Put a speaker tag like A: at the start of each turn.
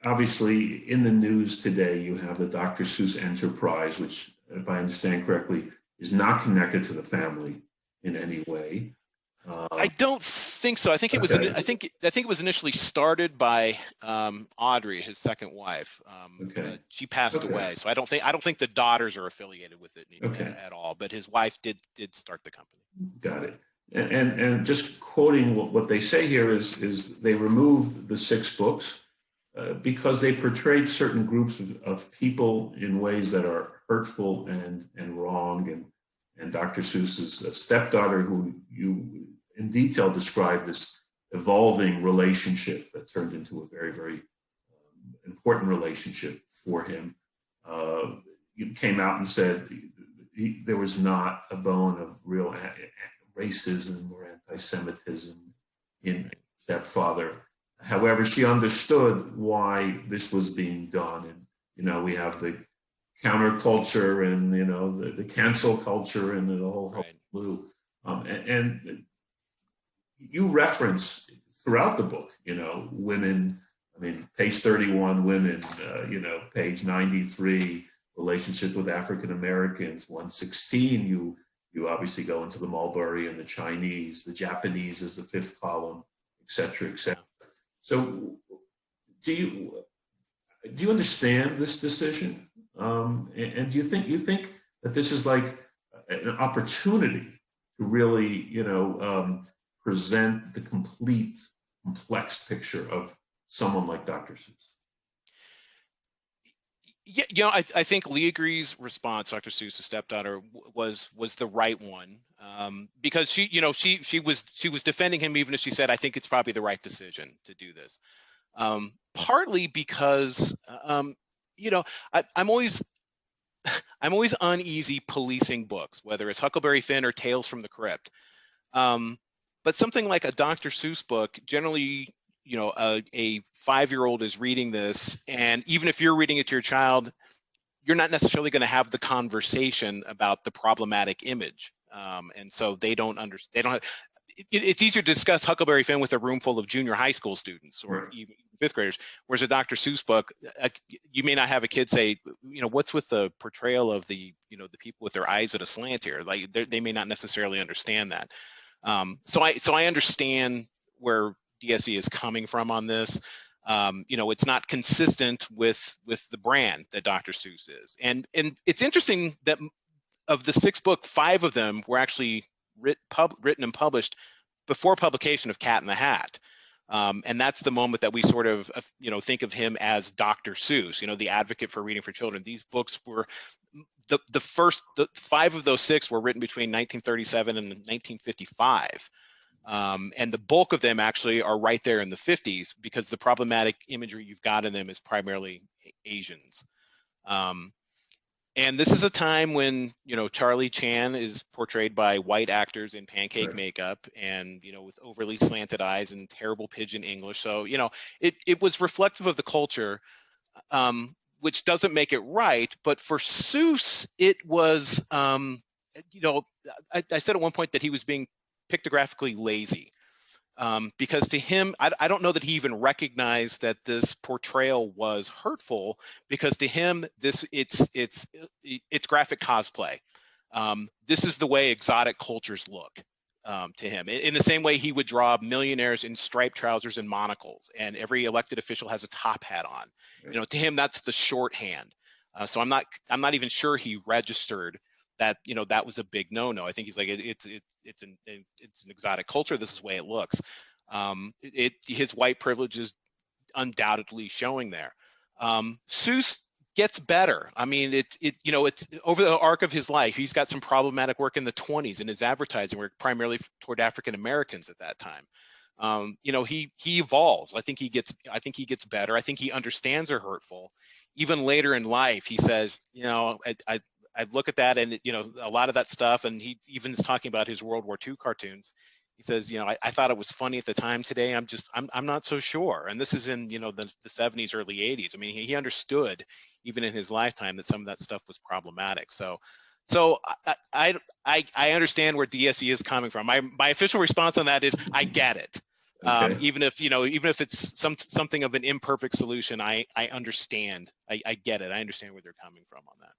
A: obviously in the news today, you have the Dr. Seuss enterprise, which, if I understand correctly, is not connected to the family in any way.
B: I don't think so. I think it was.
A: Okay.
B: I think it was initially started by Audrey, his second wife.
A: Okay.
B: She passed
A: Okay.
B: away, so I don't think the daughters are affiliated with it
A: Okay.
B: at all. But his wife did start the company.
A: Got it. And just quoting what they say here is they removed the 6 books because they portrayed certain groups of people in ways that are hurtful and wrong. And Dr. Seuss's stepdaughter, who you in detail described this evolving relationship that turned into a very, very important relationship for him, you came out and said there was not a bone of real racism or anti-Semitism in stepfather. However, she understood why this was being done. And, we have the counterculture and, the cancel culture and the whole blue. And you reference throughout the book, women, page 31, women, page 93, relationship with African Americans, 116, you obviously go into the Mulberry and the Chinese, the Japanese is the 5th column, et cetera, et cetera. So do you understand this decision? And do you think that this is like an opportunity to really, present the complete, complex picture of someone like Dr. Seuss?
B: Yeah, I think Lee agree's response, Dr. Seuss's stepdaughter, was the right one, because she was defending him even as she said, I think it's probably the right decision to do this. Partly because I'm always uneasy policing books, whether it's Huckleberry Finn or Tales from the Crypt. But something like a Dr. Seuss book, generally, a 5-year-old is reading this, and even if you're reading it to your child, you're not necessarily going to have the conversation about the problematic image, and so they don't understand. It's easier to discuss Huckleberry Finn with a room full of junior high school students or even 5th graders, whereas a Dr. Seuss book, you may not have a kid say, what's with the portrayal of the people with their eyes at a slant here? Like they may not necessarily understand that. So I understand where DSE is coming from on this. It's not consistent with the brand that Dr. Seuss is, and it's interesting that of the 6 books, 5 of them were actually written and published before publication of Cat in the Hat, and that's the moment that we sort of think of him as Dr. Seuss, the advocate for reading for children. These books were the 5 of those 6 were written between 1937 and 1955. And the bulk of them actually are right there in the 50s because the problematic imagery you've got in them is primarily Asians. And this is a time when, Charlie Chan is portrayed by white actors in pancake makeup and, with overly slanted eyes and terrible pidgin English. So, it was reflective of the culture, which doesn't make it right. But for Seuss, it was, I said at one point that he was being pictographically lazy, because to him, I don't know that he even recognized that this portrayal was hurtful, because to him, it's graphic cosplay. This is the way exotic cultures look to him. In the same way he would draw millionaires in striped trousers and monocles, and every elected official has a top hat on. To him, that's the shorthand. So I'm not even sure he registered that that was a big no-no. I think he's like, it's an exotic culture. This is the way it looks. His white privilege is undoubtedly showing there. Seuss gets better. I mean, it's over the arc of his life. He's got some problematic work in the 1920s in his advertising work, primarily toward African Americans at that time. He evolves. I think he gets better. I think he understands they're hurtful. Even later in life, he says, I look at that and, a lot of that stuff, and he even is talking about his World War II cartoons. He says, I thought it was funny at the time. Today, I'm not so sure. And this is in, the 70s, early 80s. I mean, he understood, even in his lifetime, that some of that stuff was problematic. So I understand where DSE is coming from. My official response on that is, I get it.
A: Okay.
B: Even if, even if it's something of an imperfect solution, I understand. I get it. I understand where they're coming from on that.